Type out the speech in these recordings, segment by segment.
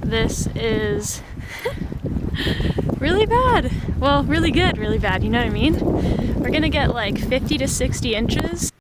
This is really bad. Well, really good, really bad, you know what I mean? We're gonna get like 50 to 60 inches.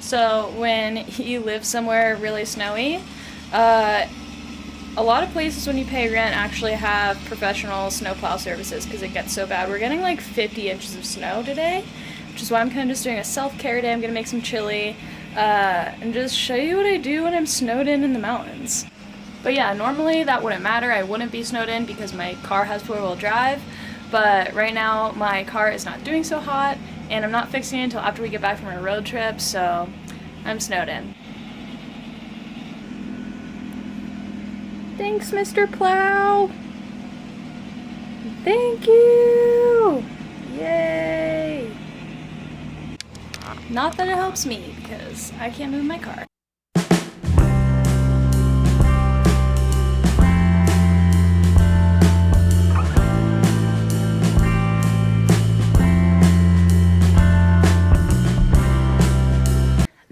So when you live somewhere really snowy, a lot of places when you pay rent actually have professional snowplow services because it gets so bad. We're getting like 50 inches of snow today, which is why I'm kind of just doing a self-care day. I'm gonna make some chili and just show you what I do when I'm snowed in the mountains. But yeah, normally that wouldn't matter. I wouldn't be snowed in because my car has four-wheel drive, but right now my car is not doing so hot and I'm not fixing it until after we get back from our road trip, so I'm snowed in. Thanks, Mr. Plow! Thank you! Yay! Not that it helps me, because I can't move my car.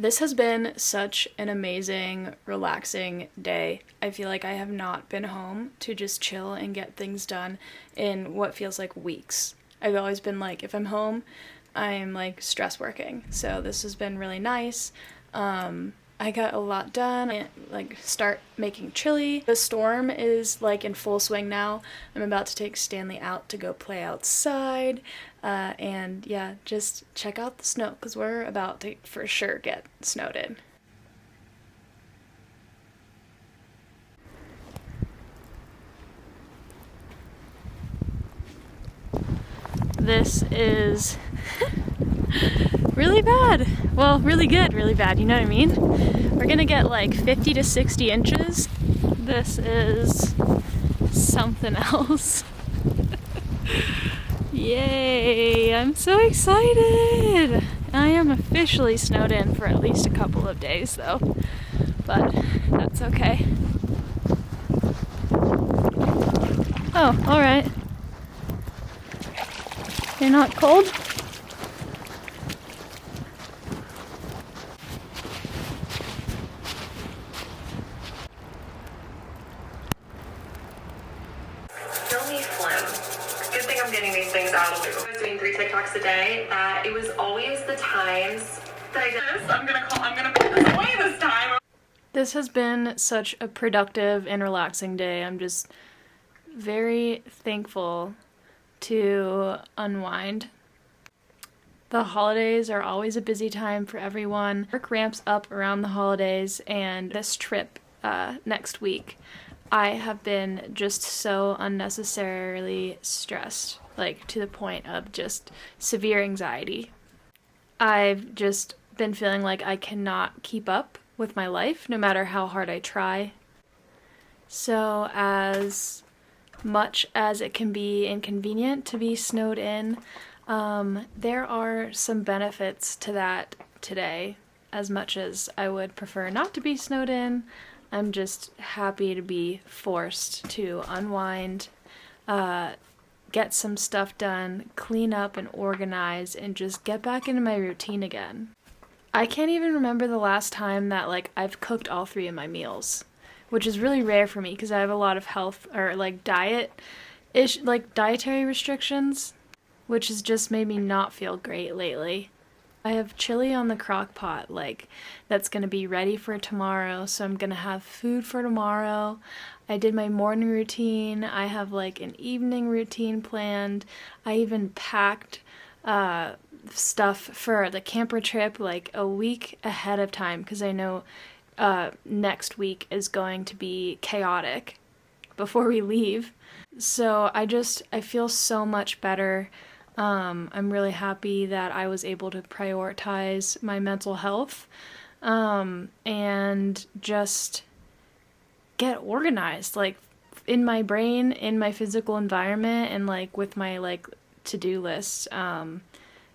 This has been such an amazing, relaxing day. I feel like I have not been home to just chill and get things done in what feels like weeks. I've always been like, if I'm home, I'm like stress working. So this has been really nice. I got a lot done. I start making chili. The storm is like in full swing now. I'm about to take Stanley out to go play outside. And yeah, just check out the snow because we're about to for sure get snowed in. This is really bad. Well, really good, really bad, you know what I mean? We're gonna get like 50 to 60 inches. This is something else. Yay, I'm so excited! I am officially snowed in for at least a couple of days though, but that's okay. Oh, alright. You're not cold? Good thing I'm getting these things out of the way. I was doing 3 TikToks a day. It was always the times that I did this. I'm gonna put this away this time. This has been such a productive and relaxing day. I'm just very thankful to unwind The holidays are always a busy time for everyone. Work ramps up around the holidays, and this trip next week, I have been just so unnecessarily stressed, like to the point of just severe anxiety. I've just been feeling like I cannot keep up with my life no matter how hard I try. So as much as it can be inconvenient to be snowed in, there are some benefits to that today. As much as I would prefer not to be snowed in, I'm just happy to be forced to unwind, get some stuff done, clean up and organize, and just get back into my routine again. I can't even remember the last time that I've cooked all 3 of my meals, which is really rare for me because I have a lot of health or dietary restrictions, which has just made me not feel great lately. I have chili on the crock pot, that's gonna be ready for tomorrow, so I'm gonna have food for tomorrow. I did my morning routine. I have an evening routine planned. I even packed stuff for the camper trip a week ahead of time because I know next week is going to be chaotic before we leave. So I feel so much better. I'm really happy that I was able to prioritize my mental health and just get organized, in my brain, in my physical environment, and with my to-do list.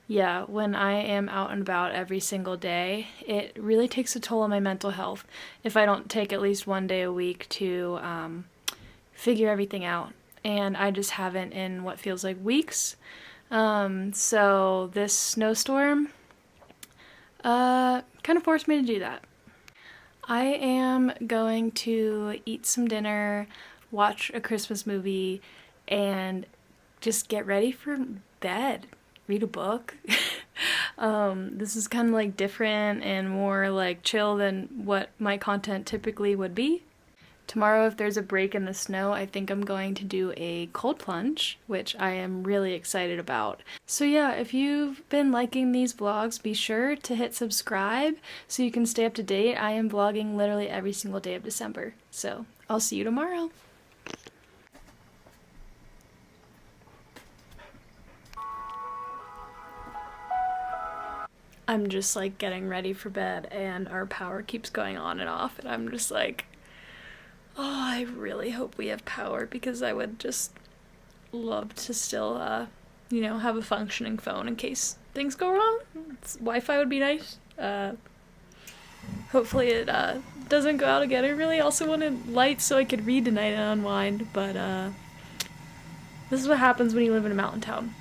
Yeah, when I am out and about every single day, it really takes a toll on my mental health if I don't take at least one day a week to figure everything out. And I just haven't in what feels like weeks. So this snowstorm kind of forced me to do that. I am going to eat some dinner, watch a Christmas movie, and just get ready for bed. Read a book. This is kind of different and more chill than what my content typically would be. Tomorrow, if there's a break in the snow, I think I'm going to do a cold plunge, which I am really excited about. So yeah, if you've been liking these vlogs, be sure to hit subscribe so you can stay up to date. I am vlogging literally every single day of December. So I'll see you tomorrow. I'm just getting ready for bed and our power keeps going on and off, and I'm just oh, I really hope we have power because I would just love to still, have a functioning phone in case things go wrong. Wi-Fi would be nice. Hopefully it doesn't go out again. I really also wanted lights so I could read tonight and unwind, but this is what happens when you live in a mountain town.